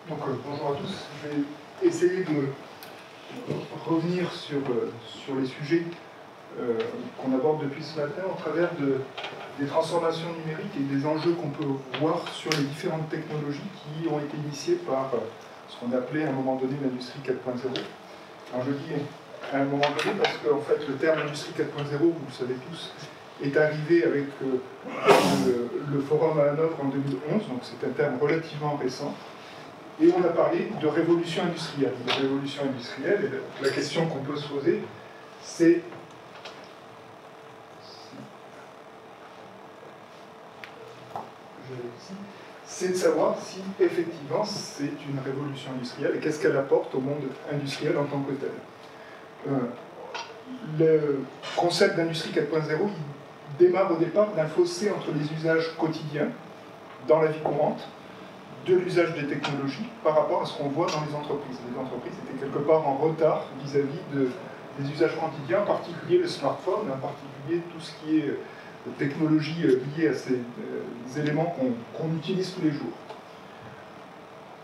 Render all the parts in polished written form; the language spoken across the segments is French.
Bonjour à tous. Je vais essayer de revenir sur les sujets qu'on aborde depuis ce matin au travers des transformations numériques et des enjeux qu'on peut voir sur les différentes technologies qui ont été initiées par ce qu'on appelait à un moment donné l'industrie 4.0. Alors je dis à un moment donné parce qu'en fait le terme industrie 4.0, vous le savez tous, est arrivé avec le forum à Hanovre en 2011, donc c'est un terme relativement récent. Et on a parlé de révolution industrielle. De révolution industrielle, et la question qu'on peut se poser, c'est de savoir si effectivement c'est une révolution industrielle et qu'est-ce qu'elle apporte au monde industriel en tant que tel. Le concept d'industrie 4.0, il démarre au départ d'un fossé entre les usages quotidiens dans la vie courante, de l'usage des technologies par rapport à ce qu'on voit dans les entreprises. Les entreprises étaient quelque part en retard vis-à-vis des usages quotidiens, en particulier le smartphone, en particulier tout ce qui est technologie liée à ces éléments qu'on utilise tous les jours.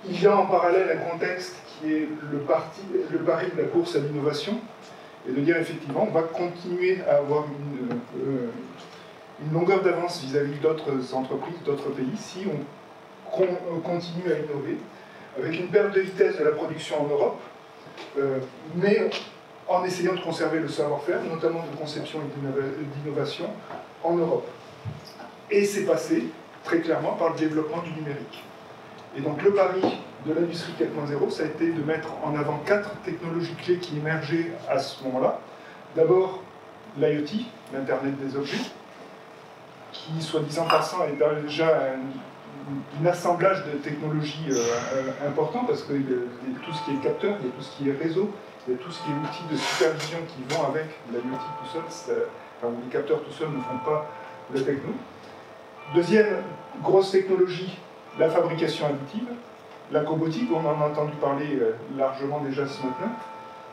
Il y a en parallèle un contexte qui est le pari de la course à l'innovation, et de dire effectivement on va continuer à avoir une longueur d'avance vis-à-vis d'autres entreprises, d'autres pays, si on continue à innover, avec une perte de vitesse de la production en Europe, mais en essayant de conserver le savoir-faire, notamment de conception et d'innovation, en Europe. Et c'est passé, très clairement, par le développement du numérique. Et donc le pari de l'industrie 4.0, ça a été de mettre en avant 4 technologies clés qui émergeaient à ce moment-là. D'abord, l'IoT, l'Internet des objets, qui, soit disant passant, est déjà un assemblage de technologies important, parce que tout ce qui est capteur, il y a tout ce qui est réseau, il y a tout ce qui est outils de supervision qui vont avec l'IoT tout seul, les capteurs tout seuls ne font pas la techno. Deuxième grosse technologie, la fabrication additive, la cobotique, on en a entendu parler largement déjà ce matin,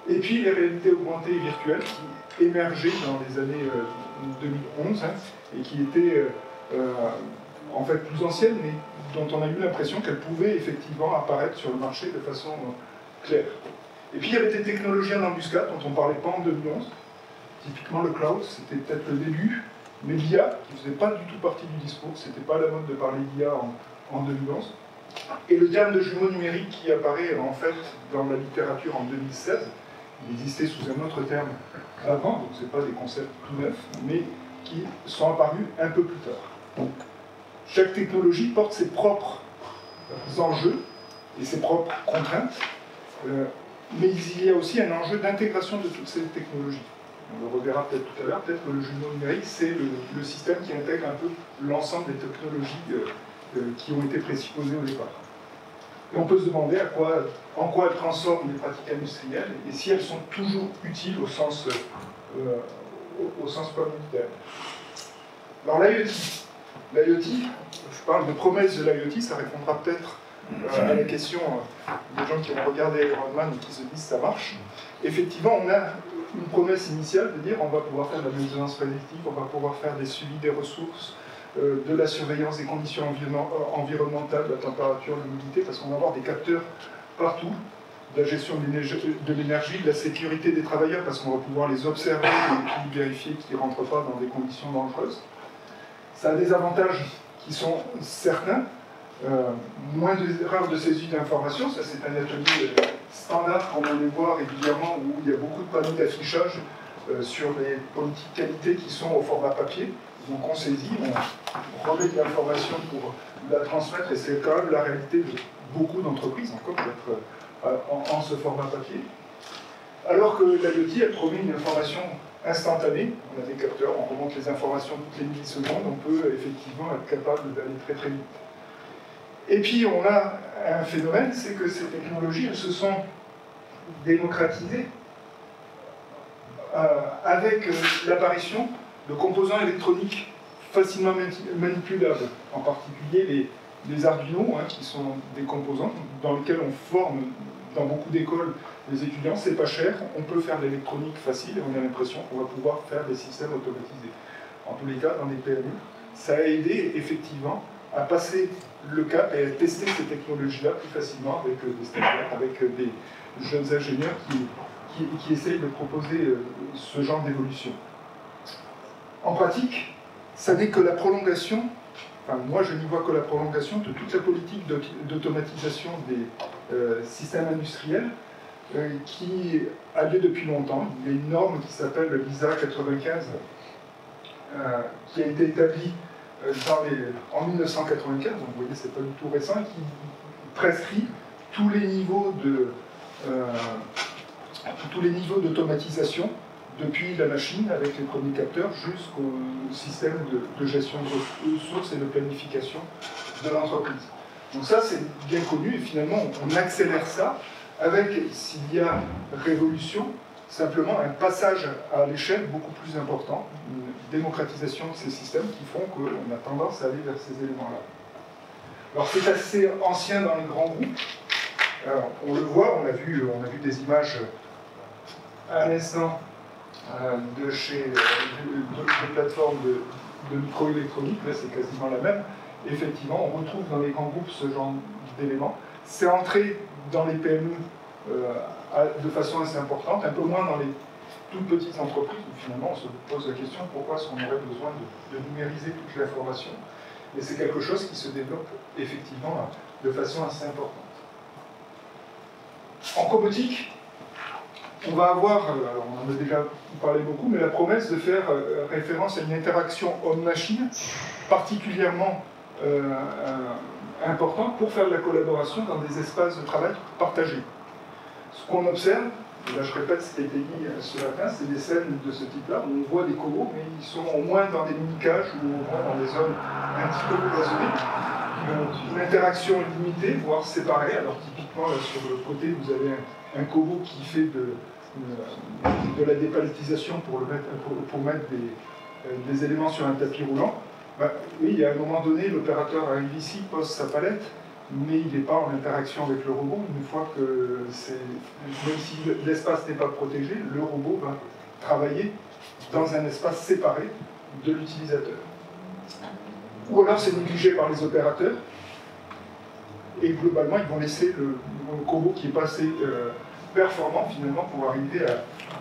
et puis les réalités augmentées et virtuelles qui émergeaient dans les années 2011 et qui étaient en fait plus anciennes, mais dont on a eu l'impression qu'elles pouvaient effectivement apparaître sur le marché de façon claire. Et puis il y avait des technologies en embuscade dont on ne parlait pas en 2011. Typiquement le cloud, c'était peut-être le début, mais l'IA, qui ne faisait pas du tout partie du discours, c'était pas la mode de parler d'IA en 2011. Et le terme de jumeau numérique qui apparaît en fait dans la littérature en 2016, il existait sous un autre terme avant, donc ce n'est pas des concepts tout neufs, mais qui sont apparus un peu plus tard. Chaque technologie porte ses propres enjeux et ses propres contraintes, mais il y a aussi un enjeu d'intégration de toutes ces technologies. On le reverra peut-être tout à l'heure, peut-être que le jumeau numérique, c'est le système qui intègre un peu l'ensemble des technologies qui ont été présupposées au départ. Et on peut se demander en quoi elles transforment les pratiques industrielles et si elles sont toujours utiles au sens premier du terme. Alors l'IoT, je parle de promesse de l'IoT, ça répondra peut-être à la question des gens qui ont regardé Iron Man et qui se disent ça marche. Effectivement, on a une promesse initiale de dire on va pouvoir faire de la maintenance prédictive, on va pouvoir faire des suivis des ressources, de la surveillance des conditions environnementales, de la température, de l'humidité, parce qu'on va avoir des capteurs partout, de la gestion de l'énergie, de la sécurité des travailleurs, parce qu'on va pouvoir les observer et puis vérifier qu'ils ne rentrent pas dans des conditions dangereuses. Ça a des avantages qui sont certains, moins d'erreurs de saisie d'informations, ça c'est un atelier standard qu'on les voit régulièrement où il y a beaucoup de panneaux d'affichage sur les politiques qualité qui sont au format papier. Donc on saisit, on remet de l'information pour la transmettre et c'est quand même la réalité de beaucoup d'entreprises encore d'être en ce format papier. Alors que l'IoT, elle promet une information instantanée, on a des capteurs, on remonte les informations toutes les millisecondes, on peut effectivement être capable d'aller très très vite. Et puis on a un phénomène, c'est que ces technologies, elles se sont démocratisées avec l'apparition de composants électroniques facilement manipulables, en particulier les Arduino, qui sont des composants dans lesquels on forme dans beaucoup d'écoles les étudiants, c'est pas cher, on peut faire de l'électronique facile et on a l'impression qu'on va pouvoir faire des systèmes automatisés. En tous les cas, dans des PME, ça a aidé effectivement à passer le cap et à tester ces technologies-là plus facilement avec des stagiaires, avec des jeunes ingénieurs qui essayent de proposer ce genre d'évolution. En pratique, ça n'est que la prolongation, enfin moi je n'y vois que la prolongation de toute la politique d'automatisation des systèmes industriels qui a lieu depuis longtemps. Il y a une norme qui s'appelle l'ISA 95 qui a été établie en 1995, donc vous voyez c'est pas du tout récent, qui prescrit tous les niveaux d'automatisation depuis la machine avec les premiers capteurs jusqu'au système de gestion de ressources et de planification de l'entreprise. Donc ça c'est bien connu et finalement on accélère ça avec, s'il y a révolution, simplement un passage à l'échelle beaucoup plus important, une démocratisation de ces systèmes qui font qu'on a tendance à aller vers ces éléments-là. Alors c'est assez ancien dans les grands groupes. Alors, on le voit, on a vu des images à l'instant de plateformes de microélectronique, là c'est quasiment la même. Effectivement, on retrouve dans les grands groupes ce genre d'éléments. C'est entré dans les PME de façon assez importante, un peu moins dans les toutes petites entreprises où finalement on se pose la question pourquoi est-ce qu'on aurait besoin de numériser toute l'information. Et c'est quelque chose qui se développe effectivement de façon assez importante. En cobotique, on va avoir, on en a déjà parlé beaucoup, mais la promesse de faire référence à une interaction homme-machine particulièrement importante pour faire de la collaboration dans des espaces de travail partagés. Ce qu'on observe, et là je répète ce qui a été dit ce matin, c'est des scènes de ce type-là, où on voit des cobos, mais ils sont au moins dans des mini-cages ou au moins dans des zones un petit peu cloisonnées. Une interaction limitée, voire séparée. Alors typiquement, là, sur le côté, vous avez un cobo qui fait de la dépaletisation pour mettre des éléments sur un tapis roulant. Ben, oui, à un moment donné, l'opérateur arrive ici, pose sa palette, mais il n'est pas en interaction avec le robot. Une fois que même si l'espace n'est pas protégé, le robot va travailler dans un espace séparé de l'utilisateur. Ou alors c'est négligé par les opérateurs, et globalement ils vont laisser le robot qui est pas assez performant finalement pour arriver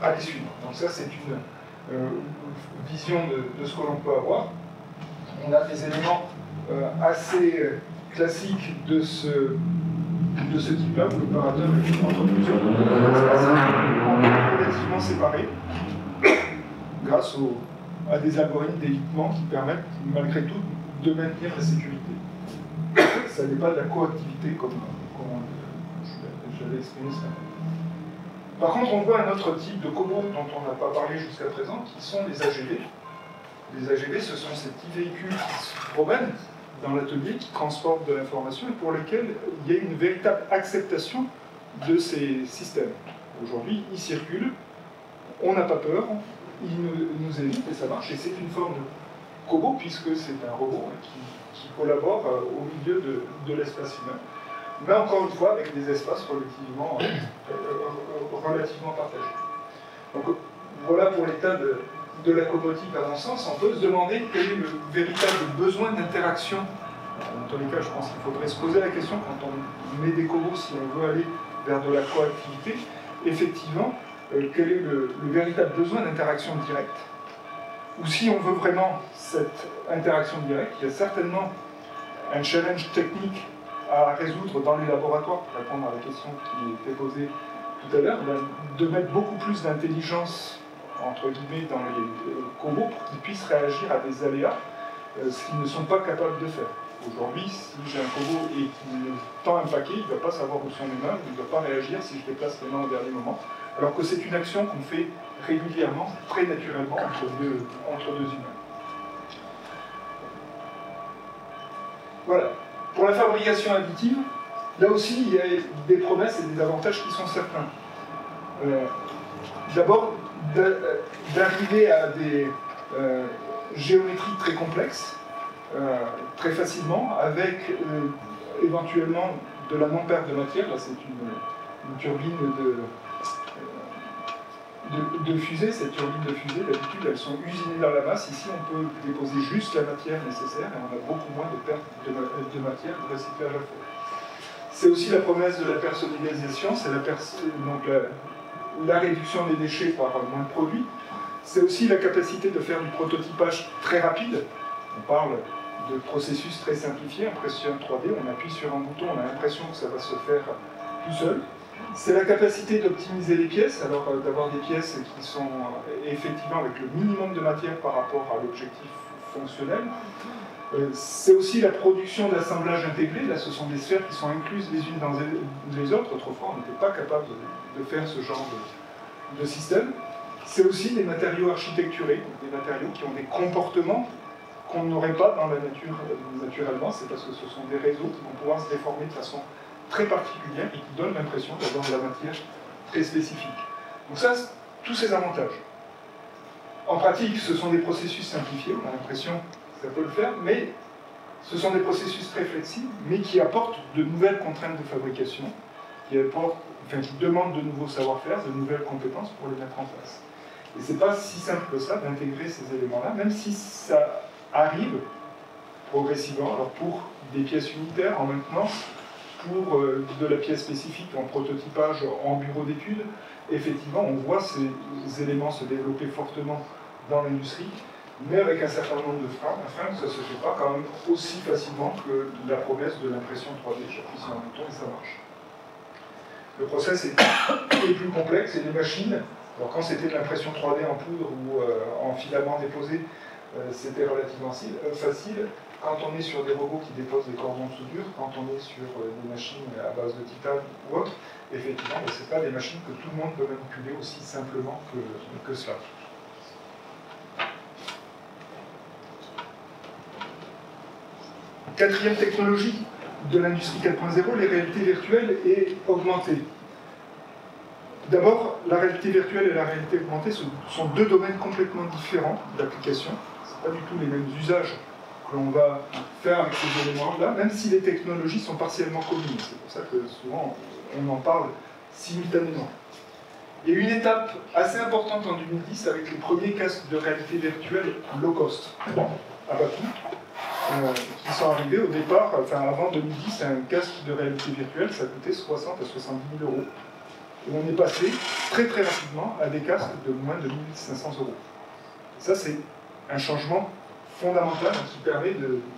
à les suivre. Donc ça c'est une vision de ce que l'on peut avoir. On a des éléments assez classiques de ce type-là, où l'opérateur est entre plusieurs espaces relativement séparés, grâce à des algorithmes d'évitement qui permettent malgré tout de maintenir la sécurité. Ça n'est pas de la coactivité comme j'avais exprimé ce matin. Par contre, on voit un autre type de cobo dont on n'a pas parlé jusqu'à présent, qui sont les AGV. Les AGV, ce sont ces petits véhicules qui se promènent dans l'atelier, qui transportent de l'information et pour lesquels il y a une véritable acceptation de ces systèmes. Aujourd'hui, ils circulent, on n'a pas peur, ils nous évitent et ça marche. Et c'est une forme de cobo puisque c'est un robot qui collabore au milieu de l'espace humain. Mais encore une fois, avec des espaces relativement partagés. Donc voilà pour l'état de la cobotique à mon sens. On peut se demander quel est le véritable besoin d'interaction. Dans tous les cas, je pense qu'il faudrait se poser la question quand on met des cobos, si on veut aller vers de la coactivité, effectivement, quel est le véritable besoin d'interaction directe. Ou si on veut vraiment cette interaction directe, il y a certainement un challenge technique à résoudre dans les laboratoires, pour répondre à la question qui était posée tout à l'heure, de mettre beaucoup plus d'intelligence, entre guillemets, dans les cobos pour qu'ils puissent réagir à des aléas, ce qu'ils ne sont pas capables de faire. Aujourd'hui, si j'ai un cobo et qu'il me tend un paquet, il ne va pas savoir où sont les mains, il ne va pas réagir si je déplace les mains au dernier moment, alors que c'est une action qu'on fait régulièrement, très naturellement, entre deux humains. Voilà. Pour la fabrication additive, là aussi, il y a des promesses et des avantages qui sont certains. D'abord, d'arriver à des géométries très complexes, très facilement, avec éventuellement de la non-perte de matière. Là, c'est une turbine de fusée, cette turbine de fusée, d'habitude, elles sont usinées dans la masse. Ici, on peut déposer juste la matière nécessaire et on a beaucoup moins de pertes de matière de recyclage à faire. C'est aussi la promesse de la personnalisation, c'est la réduction des déchets par moins de produits. C'est aussi la capacité de faire du prototypage très rapide. On parle de processus très simplifiés, impression 3D, on appuie sur un bouton, on a l'impression que ça va se faire tout seul. C'est la capacité d'optimiser les pièces, alors d'avoir des pièces qui sont effectivement avec le minimum de matière par rapport à l'objectif fonctionnel. C'est aussi la production d'assemblage intégré, là ce sont des sphères qui sont incluses les unes dans les autres, autrefois on n'était pas capable de faire ce genre de système. C'est aussi des matériaux architecturés, des matériaux qui ont des comportements qu'on n'aurait pas dans la nature naturellement, c'est parce que ce sont des réseaux qui vont pouvoir se déformer de façon très particulière et qui donnent l'impression d'avoir de la matière très spécifique. Donc ça, tous ces avantages. En pratique, ce sont des processus simplifiés, on a l'impression que ça peut le faire, mais ce sont des processus très flexibles, mais qui apportent de nouvelles contraintes de fabrication, qui demandent de nouveaux savoir-faire, de nouvelles compétences pour les mettre en place. Et c'est pas si simple que ça d'intégrer ces éléments-là, même si ça arrive progressivement, alors pour des pièces unitaires en maintenant, pour de la pièce spécifique en prototypage en bureau d'études, effectivement on voit ces éléments se développer fortement dans l'industrie, mais avec un certain nombre de freins. Un frein, ça ne se fait pas quand même aussi facilement que la promesse de l'impression 3D. J'appuie sur un bouton et ça marche. Le process est plus complexe et les machines, alors quand c'était de l'impression 3D en poudre ou en filament déposé, c'était relativement facile. Quand on est sur des robots qui déposent des cordons de soudure, quand on est sur des machines à base de titane ou autre, effectivement, ce ne sont pas des machines que tout le monde peut manipuler aussi simplement que cela. Quatrième technologie de l'industrie 4.0, les réalités virtuelles et augmentées. D'abord, la réalité virtuelle et la réalité augmentée sont deux domaines complètement différents d'application. Ce ne sont pas du tout les mêmes usages que l'on va faire avec ces éléments-là, même si les technologies sont partiellement communes. C'est pour ça que souvent on en parle simultanément. Il y a eu une étape assez importante en 2010 avec les premiers casques de réalité virtuelle low cost, à bas coût, qui sont arrivés au départ, avant 2010, un casque de réalité virtuelle, ça coûtait 60 à 70 000 euros. Et on est passé très très rapidement à des casques de moins de 1 500 euros. Et ça, c'est un changement fondamental qui permet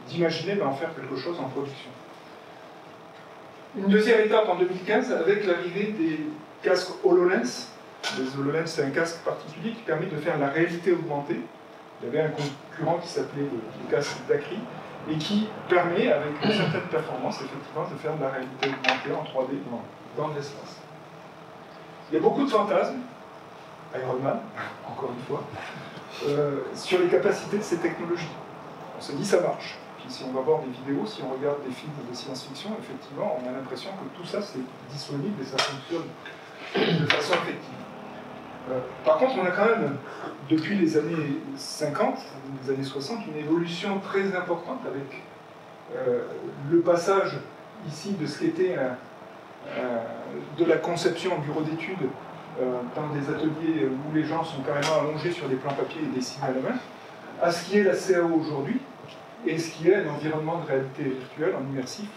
d'imaginer d'en faire quelque chose en production. Une deuxième étape en 2015 avec l'arrivée des casques HoloLens. Les HoloLens, c'est un casque particulier qui permet de faire la réalité augmentée. Il y avait un concurrent qui s'appelait le casque d'Acri et qui permet, avec une certaine performance, effectivement, de faire de la réalité augmentée en 3D dans l'espace. Il y a beaucoup de fantasmes, Iron Man, encore une fois, sur les capacités de ces technologies. On se dit ça marche. Puis si on va voir des vidéos, si on regarde des films de science-fiction, effectivement, on a l'impression que tout ça c'est disponible et ça fonctionne de façon effective. Par contre, on a quand même, depuis les années 50, les années 60, une évolution très importante avec le passage ici de ce qu'était de la conception en bureau d'études dans des ateliers où les gens sont carrément allongés sur des plans papier et dessinent à la main, à ce qui est la CAO aujourd'hui et ce qui est un environnement de réalité virtuelle en immersif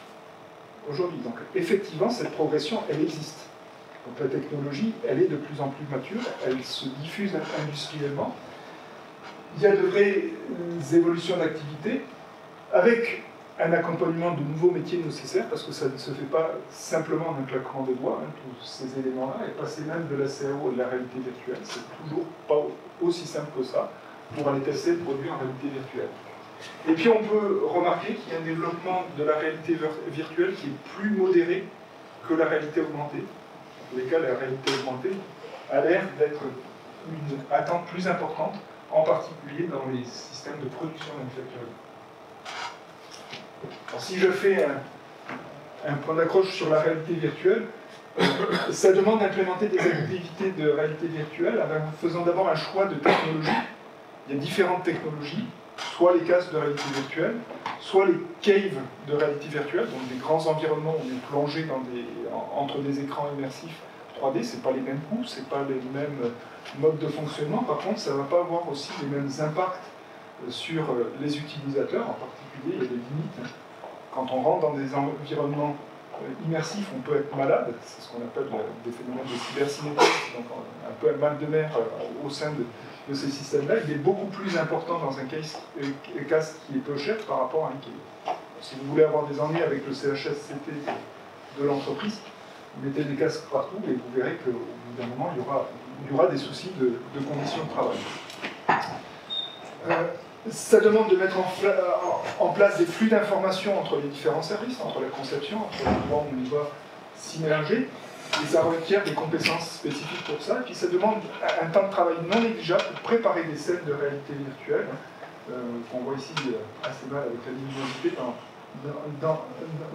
aujourd'hui. Donc effectivement, cette progression, elle existe. Donc la technologie, elle est de plus en plus mature, elle se diffuse industriellement. Il y a de vraies évolutions d'activité avec un accompagnement de nouveaux métiers nécessaires, parce que ça ne se fait pas simplement d'un claquement de doigts, tous ces éléments-là, et passer même de la CAO et de la réalité virtuelle, c'est toujours pas aussi simple que ça pour aller tester le produit en réalité virtuelle. Et puis on peut remarquer qu'il y a un développement de la réalité virtuelle qui est plus modéré que la réalité augmentée. En tous les cas, la réalité augmentée a l'air d'être une attente plus importante, en particulier dans les systèmes de production manufacturière. Alors, si je fais un point d'accroche sur la réalité virtuelle, ça demande d'implémenter des activités de réalité virtuelle en faisant d'abord un choix de technologie. Il y a différentes technologies, soit les casques de réalité virtuelle, soit les caves de réalité virtuelle, donc des grands environnements où on est plongé entre des écrans immersifs 3D, c'est pas les mêmes coûts, c'est pas les mêmes modes de fonctionnement. Par contre, ça va pas avoir aussi les mêmes impacts sur les utilisateurs. En particulier, il y a des limites. Quand on rentre dans des environnements immersifs, on peut être malade. C'est ce qu'on appelle des phénomènes de cybercinétique, donc un peu un mal de mer au sein de ces systèmes-là. Il est beaucoup plus important dans un casque qui est peu cher par rapport à un qui. Si vous voulez avoir des ennuis avec le CHSCT de l'entreprise, mettez des casques partout et vous verrez qu'au bout d'un moment, il y aura des soucis de conditions de travail. Ça demande de mettre en place des flux d'informations entre les différents services, entre la conception, entre l'endroit où on va s'immerger, et ça requiert des compétences spécifiques pour ça. Et puis ça demande un temps de travail non négligeable pour préparer des scènes de réalité virtuelle, qu'on voit ici assez mal avec la luminosité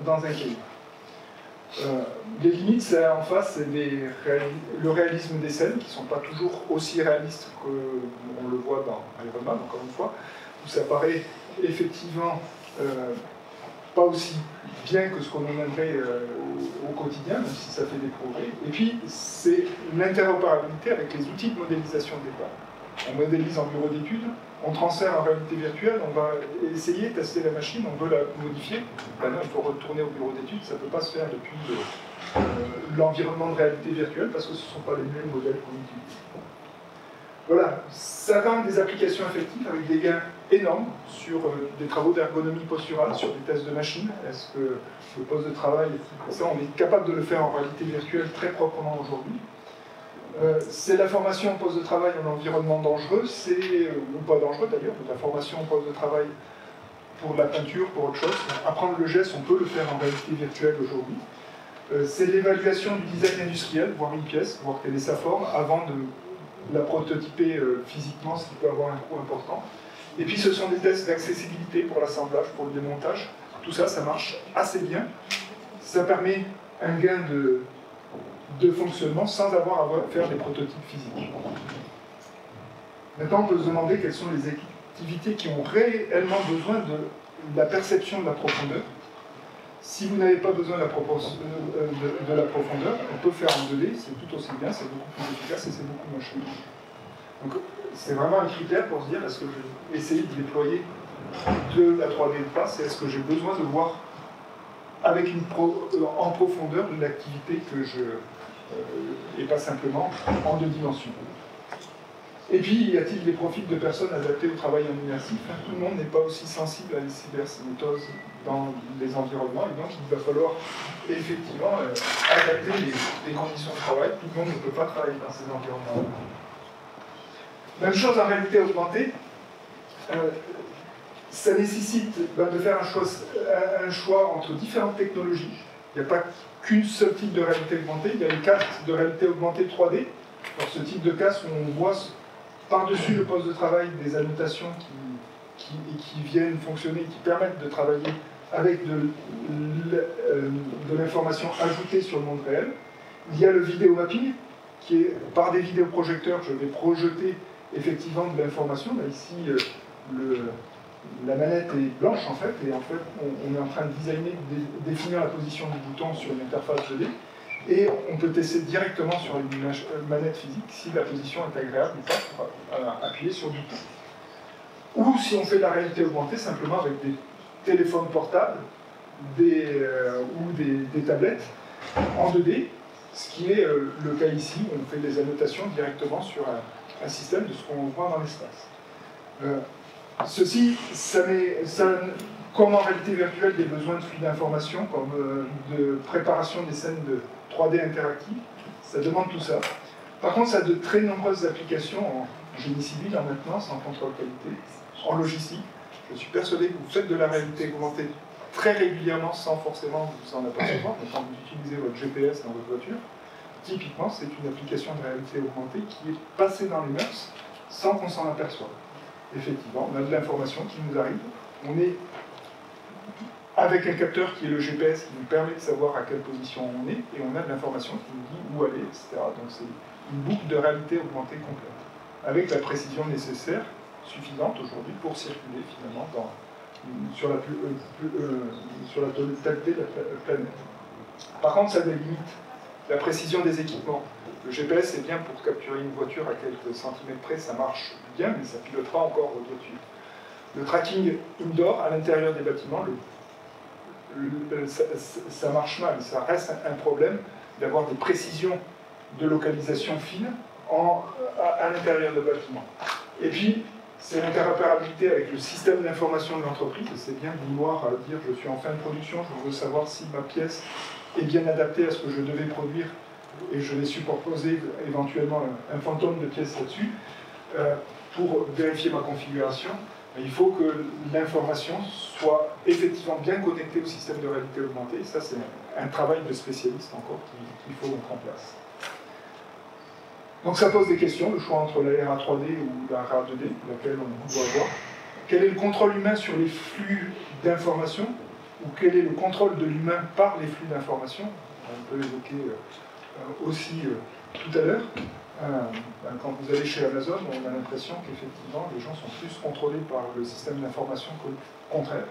dans un cahier. Les limites, c'est en face, c'est le réalisme des scènes qui ne sont pas toujours aussi réalistes qu'on le voit dans Iron Man, encore une fois, où ça paraît effectivement pas aussi bien que ce qu'on aimerait au quotidien, même si ça fait des progrès. Et puis, c'est l'interopérabilité avec les outils de modélisation de départ. On modélise en bureau d'études, on transfère en réalité virtuelle, on va essayer, tester la machine, on veut la modifier. Maintenant, il faut retourner au bureau d'études, ça ne peut pas se faire depuis l'environnement de réalité virtuelle parce que ce ne sont pas les mêmes modèles qu'on utilise. Voilà, ça a quand même des applications effectives avec des gains énormes sur des travaux d'ergonomie posturale, sur des tests de machine. Est-ce que le poste de travail, ça on est capable de le faire en réalité virtuelle très proprement aujourd'hui. C'est la formation au poste de travail en environnement dangereux, ou pas dangereux d'ailleurs, la formation au poste de travail pour la peinture, pour autre chose. Apprendre le geste, on peut le faire en réalité virtuelle aujourd'hui. C'est l'évaluation du design industriel, voir une pièce, voir quelle est sa forme, avant de la prototyper physiquement, ce qui peut avoir un coût important. Et puis ce sont des tests d'accessibilité pour l'assemblage, pour le démontage. Tout ça, ça marche assez bien. Ça permet un gain de fonctionnement sans avoir à faire des prototypes physiques. Maintenant, on peut se demander quelles sont les activités qui ont réellement besoin de la perception de la profondeur. Si vous n'avez pas besoin de la profondeur, on peut faire en 2D, c'est tout aussi bien, c'est beaucoup plus efficace et c'est beaucoup moins cher. Donc c'est vraiment un critère pour se dire est-ce que je vais essayer de déployer de la 3D ou pas, c'est est-ce que j'ai besoin de voir avec en profondeur une activité que et pas simplement en 2 dimensions. Et puis, y a-t-il des profils de personnes adaptées au travail en immersif? Tout le monde n'est pas aussi sensible à les cybercinétoses dans les environnements, et donc il va falloir effectivement adapter les conditions de travail. Tout le monde ne peut pas travailler dans ces environnements. Même chose en réalité augmentée. Ça nécessite de faire un choix entre différentes technologies. Il n'y a pas qu'une seule type de réalité augmentée, il y a les casques de réalité augmentée 3D. Dans ce type de casque, on voit par-dessus le poste de travail des annotations qui viennent fonctionner, qui permettent de travailler avec de l'information ajoutée sur le monde réel. Il y a le vidéo mapping, qui est par des vidéoprojecteurs, je vais projeter effectivement de l'information. Là, ici, la manette est blanche en fait, et en fait, on est en train de designer, définir la position du bouton sur une interface 2D. Et on peut tester directement sur une manette physique si la position est agréable ou pas pour appuyer sur du bouton. Ou si on fait de la réalité augmentée simplement avec des téléphones portables ou des tablettes en 2D, ce qui est le cas ici où on fait des annotations directement sur un système de ce qu'on voit dans l'espace. Ceci, comme en réalité virtuelle, des besoins de flux d'informations, comme de préparation des scènes de 3D interactives, ça demande tout ça. Par contre, ça a de très nombreuses applications en génie civil, en maintenance, en contrôle qualité, en logistique. Je suis persuadé que vous faites de la réalité augmentée très régulièrement sans forcément vous en apercevoir, mais quand vous utilisez votre GPS dans votre voiture, typiquement, c'est une application de réalité augmentée qui est passée dans les mœurs sans qu'on s'en aperçoive. Effectivement, on a de l'information qui nous arrive, on est avec un capteur qui est le GPS qui nous permet de savoir à quelle position on est, et on a de l'information qui nous dit où aller, etc. Donc c'est une boucle de réalité augmentée complète, avec la précision nécessaire, suffisante aujourd'hui pour circuler finalement sur la totalité de la planète. Par contre, ça a des limites La précision des équipements. Le GPS est bien pour capturer une voiture à quelques centimètres près, ça marche bien, mais ça ne pilote pas encore votre voiture. Le tracking indoor, à l'intérieur des bâtiments, ça marche mal. Ça reste un problème d'avoir des précisions de localisation fine à l'intérieur de bâtiments. Et puis, c'est l'interopérabilité avec le système d'information de l'entreprise. C'est bien de vouloir dire je suis en fin de production, je veux savoir si ma pièce est bien adaptée à ce que je devais produire et je vais superposer éventuellement un fantôme de pièces là-dessus pour vérifier ma configuration. Il faut que l'information soit effectivement bien connectée au système de réalité augmentée. Ça, c'est un travail de spécialiste encore qu'il faut mettre en place. Donc ça pose des questions, le choix entre la RA 3D ou la RA 2D, laquelle on doit avoir. Quel est le contrôle humain sur les flux d'informations, ou quel est le contrôle de l'humain par les flux d'informations? On peut évoquer aussi tout à l'heure. Quand vous allez chez Amazon, on a l'impression qu'effectivement les gens sont plus contrôlés par le système d'information que le contraire.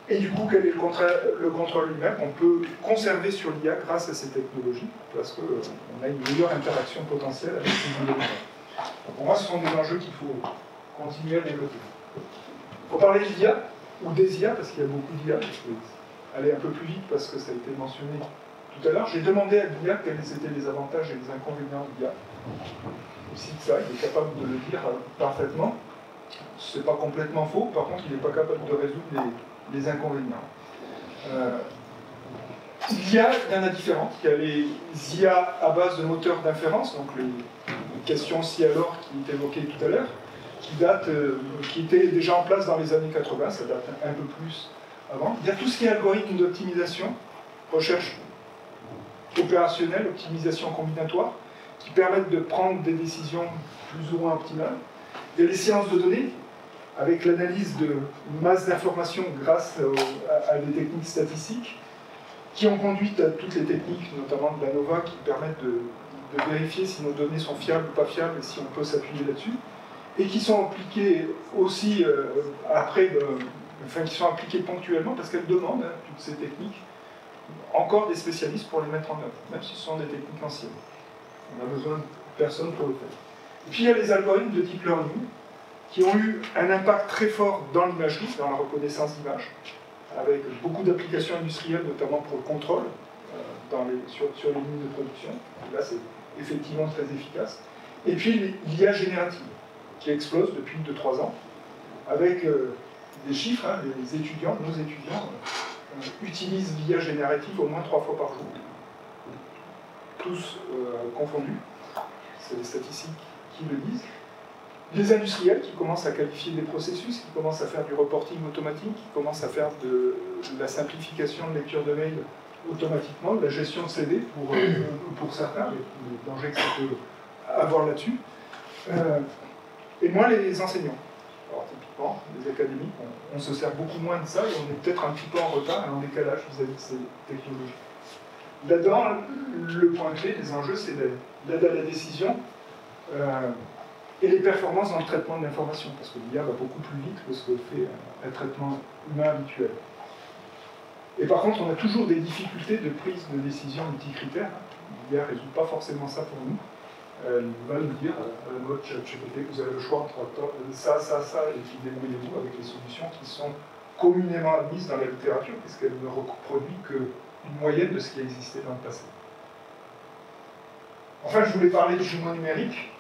Et du coup, quel est le contrôle lui-même? On peut conserver sur l'IA grâce à ces technologies, parce qu'on a une meilleure interaction potentielle avec ces données. Pour moi, ce sont des enjeux qu'il faut continuer à développer. Pour parler de l'IA, ou des IA, parce qu'il y a beaucoup d'IA, je vais aller un peu plus vite parce que ça a été mentionné tout à l'heure, j'ai demandé à l'IA quels étaient les avantages et les inconvénients de l'IA. Il cite ça, il est capable de le dire parfaitement. C'est pas complètement faux, par contre, il n'est pas capable de résoudre les inconvénients. Il y en a différentes. Il y a les IA à base de moteurs d'inférence, donc les questions si alors qui étaient évoquées tout à l'heure, qui étaient déjà en place dans les années 80, ça date un peu plus avant. Il y a tout ce qui est algorithme d'optimisation, recherche opérationnelle, optimisation combinatoire, qui permettent de prendre des décisions plus ou moins optimales. Il y a les sciences de données, avec l'analyse de masse d'informations grâce à des techniques statistiques, qui ont conduit à toutes les techniques, notamment de l'ANOVA, qui permettent de vérifier si nos données sont fiables ou pas fiables et si on peut s'appuyer là-dessus, et qui sont appliquées aussi qui sont appliquées ponctuellement parce qu'elles demandent, toutes ces techniques, encore des spécialistes pour les mettre en œuvre, même si ce sont des techniques anciennes. On a besoin de personne pour le faire. Et puis il y a les algorithmes de deep learning qui ont eu un impact très fort dans l'imagerie, dans la reconnaissance d'images, avec beaucoup d'applications industrielles, notamment pour le contrôle sur les lignes de production. Là, c'est effectivement très efficace. Et puis l'IA générative, qui explose depuis 2-3 ans, avec des chiffres, nos étudiants utilisent l'IA générative au moins 3 fois par jour. Tous confondus. C'est les statistiques qui le disent. Les industriels qui commencent à qualifier des processus, qui commencent à faire du reporting automatique, qui commencent à faire de la simplification de lecture de mail automatiquement, de la gestion de CD pour certains, les dangers que ça peut avoir là-dessus. Et moins les enseignants. Alors typiquement, les académiques, on se sert beaucoup moins de ça et on est peut-être un petit peu en retard et en décalage vis-à-vis de ces technologies. Là-dedans, le point clé des enjeux, c'est l'aide à la décision et les performances dans le traitement de l'information, parce que l'IA va beaucoup plus vite que ce que fait un traitement humain habituel. Et par contre, on a toujours des difficultés de prise de décision multicritères. L'IA ne résout pas forcément ça pour nous. Il va nous dire, à la mode ChatGPT, que vous avez le choix entre ça, et puis débrouillez-vous avec les solutions qui sont communément admises dans la littérature, puisqu'elles ne reproduisent qu'une moyenne de ce qui existait dans le passé. Enfin, je voulais parler de jumeaux numériques.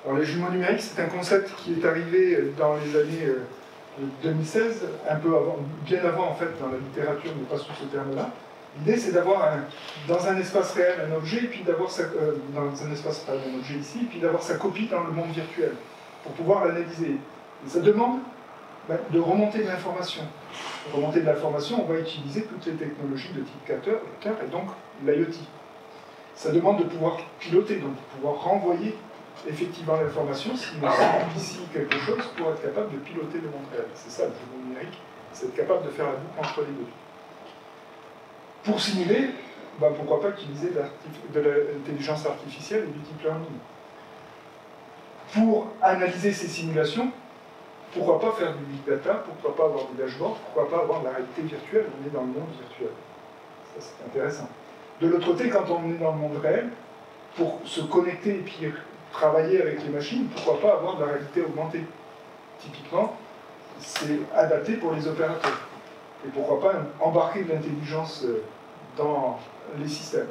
Alors, les jumeaux numériques, c'est un concept qui est arrivé dans les années 2016, un peu avant, bien avant en fait, dans la littérature, mais pas sous ce terme-là. L'idée, c'est d'avoir dans un espace réel un objet, et puis d'avoir dans un espace réel un objet ici, et puis d'avoir sa copie dans le monde virtuel, pour pouvoir l'analyser. Et ça demande de remonter de l'information. Pour remonter de l'information, on va utiliser toutes les technologies de type capteur, et donc l'IoT. Ça demande de pouvoir piloter, donc de pouvoir renvoyer effectivement l'information, si on simplifie ici quelque chose, pour être capable de piloter le monde réel. C'est ça le jeu numérique, c'est être capable de faire la boucle entre les deux. Pour simuler, pourquoi pas utiliser de l'intelligence artificielle et du deep learning. Pour analyser ces simulations, pourquoi pas faire du big data, pourquoi pas avoir des dashboards, pourquoi pas avoir de la réalité virtuelle, on est dans le monde virtuel. Ça, c'est intéressant. De l'autre côté, quand on est dans le monde réel, pour se connecter et puis travailler avec les machines, pourquoi pas avoir de la réalité augmentée? Typiquement, c'est adapté pour les opérateurs. Et pourquoi pas embarquer de l'intelligence dans les systèmes.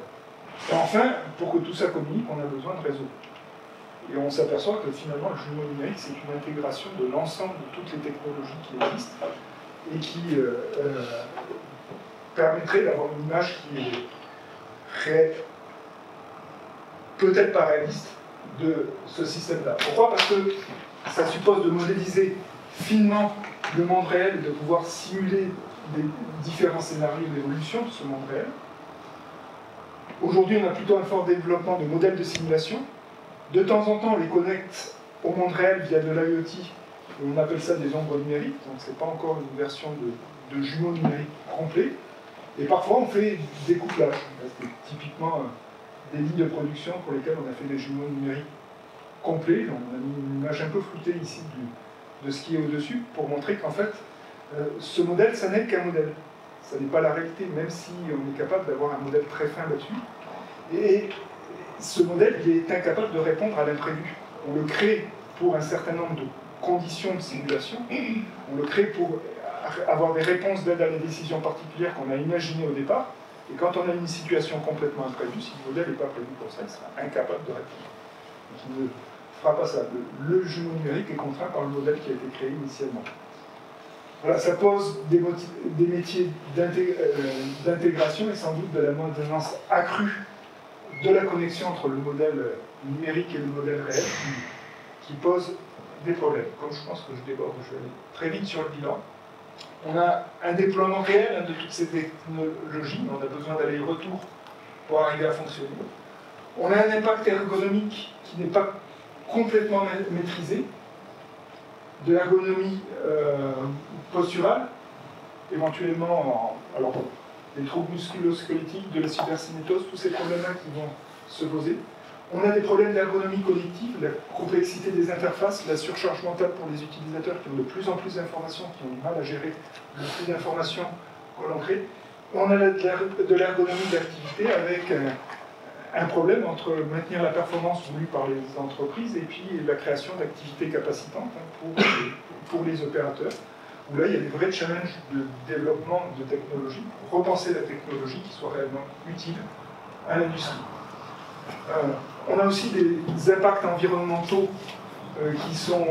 Et enfin, pour que tout ça communique, on a besoin de réseaux. Et on s'aperçoit que finalement, le jumeau numérique, c'est une intégration de l'ensemble de toutes les technologies qui existent et qui permettrait d'avoir une image qui est peut-être pas réaliste de ce système-là. Pourquoi? Parce que ça suppose de modéliser finement le monde réel et de pouvoir simuler des différents scénarios d'évolution de ce monde réel. Aujourd'hui, on a plutôt un fort développement de modèles de simulation. De temps en temps, on les connecte au monde réel via de l'IoT, on appelle ça des ombres numériques, donc c'est pas encore une version de jumeaux numériques complet. Et parfois, on fait des couplages. C'est typiquement des lignes de production pour lesquelles on a fait des jumeaux numériques complets. On a mis une image un peu floutée ici de ce qui est au-dessus pour montrer qu'en fait, ce modèle, ça n'est qu'un modèle. Ça n'est pas la réalité, même si on est capable d'avoir un modèle très fin là-dessus. Et ce modèle, il est incapable de répondre à l'imprévu. On le crée pour un certain nombre de conditions de simulation. On le crée pour avoir des réponses d'aide à la décision particulière qu'on a imaginées au départ. Et quand on a une situation complètement imprévue, si le modèle n'est pas prévu pour ça, il sera incapable de répondre. Donc il ne fera pas ça. Le jumeau numérique est contraint par le modèle qui a été créé initialement. Voilà, ça pose des métiers d'intégration et sans doute de la maintenance accrue de la connexion entre le modèle numérique et le modèle réel qui pose des problèmes. Comme je pense que je déborde, je vais aller très vite sur le bilan. On a un déploiement réel de toutes ces technologies, on a besoin d'aller-retour pour arriver à fonctionner. On a un impact ergonomique qui n'est pas complètement maîtrisé, de l'ergonomie posturale, éventuellement alors, des troubles musculo-squelettiques, de la cybercinétose, tous ces problèmes-là qui vont se poser. On a des problèmes d'ergonomie cognitive, la complexité des interfaces, la surcharge mentale pour les utilisateurs qui ont de plus en plus d'informations, qui ont du mal à gérer le flux d'informations que l'on crée. On a de l'ergonomie d'activité avec un problème entre maintenir la performance voulue par les entreprises et puis la création d'activités capacitantes pour les opérateurs, où là il y a des vrais challenges de développement de technologie, repenser la technologie qui soit réellement utile à l'industrie. On a aussi des impacts environnementaux qui sont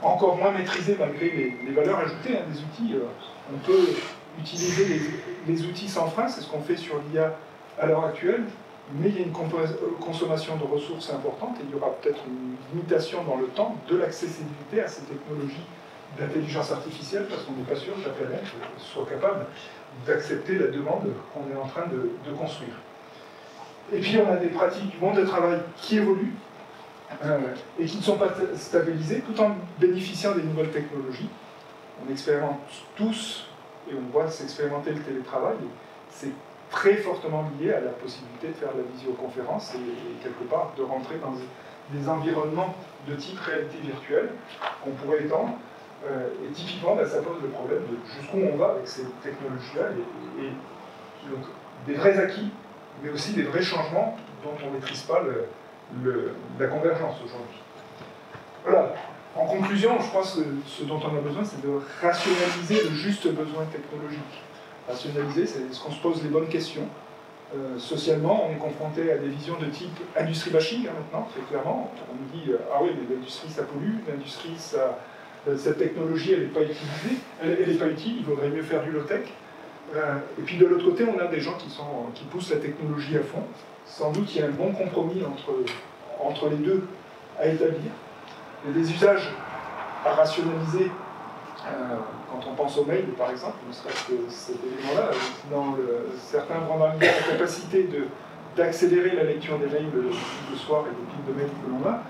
encore moins maîtrisés malgré les valeurs ajoutées des outils. On peut utiliser les outils sans frein, c'est ce qu'on fait sur l'IA à l'heure actuelle, mais il y a une consommation de ressources importante et il y aura peut-être une limitation dans le temps de l'accessibilité à ces technologies d'intelligence artificielle parce qu'on n'est pas sûr que la planète soit capable d'accepter la demande qu'on est en train de construire. Et puis on a des pratiques du monde de travail qui évoluent et qui ne sont pas stabilisées tout en bénéficiant des nouvelles technologies. On expérimente tous, et on voit s'expérimenter le télétravail, c'est très fortement lié à la possibilité de faire de la visioconférence et quelque part de rentrer dans des environnements de type réalité virtuelle qu'on pourrait étendre. Et typiquement, ça pose le problème de jusqu'où on va avec ces technologies-là et donc, des vrais acquis, mais aussi des vrais changements dont on ne maîtrise pas la convergence aujourd'hui. Voilà. En conclusion, je pense que ce dont on a besoin, c'est de rationaliser le juste besoin technologique. Rationaliser, c'est est-ce qu'on se pose les bonnes questions. Socialement, on est confronté à des visions de type industrie bashing maintenant, très clairement. On nous dit ah oui, mais l'industrie ça pollue, l'industrie cette technologie elle n'est pas utilisée, elle n'est pas utile, il vaudrait mieux faire du low-tech. Et puis de l'autre côté, on a des gens qui poussent la technologie à fond. Sans doute il y a un bon compromis entre les deux à établir. Il y a des usages à rationaliser quand on pense au mail, par exemple, ne serait-ce que cet élément-là, certains vont dans la capacité d'accélérer la lecture des mails le soir et des piles de mails que l'on a.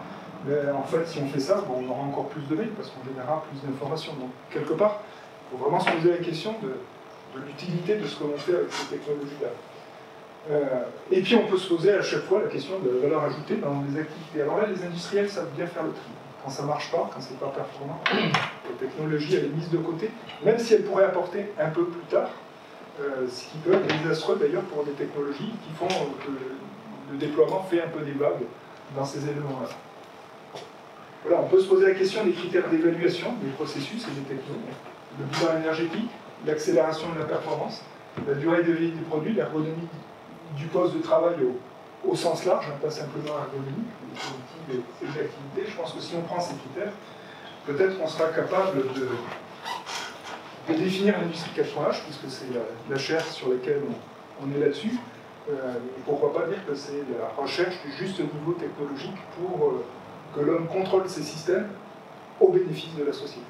Mais en fait, si on fait ça, on aura encore plus de mails parce qu'on générera plus d'informations. Donc, quelque part, il faut vraiment se poser la question de l'utilité de ce que l'on fait avec ces technologies-là. Et puis, on peut se poser à chaque fois la question de la valeur ajoutée dans les activités. Alors là, les industriels savent bien faire le tri. Quand ça ne marche pas, quand c'est pas performant, la technologie elle est mise de côté, même si elle pourrait apporter un peu plus tard, ce qui peut être désastreux d'ailleurs pour des technologies qui font que le déploiement fait un peu des vagues dans ces éléments-là. Voilà, on peut se poser la question des critères d'évaluation des processus et des technologies. Le bilan énergétique, l'accélération de la performance, la durée de vie des produits, l'ergonomie du poste de travail au sens large, pas simplement ergonomique, les politiques et les activités. Je pense que si on prend ces critères, peut-être qu'on sera capable de définir l'industrie 4.H, puisque c'est la chaire sur laquelle on est là-dessus. Pourquoi pas dire que c'est la recherche du juste niveau technologique pour que l'homme contrôle ces systèmes au bénéfice de la société.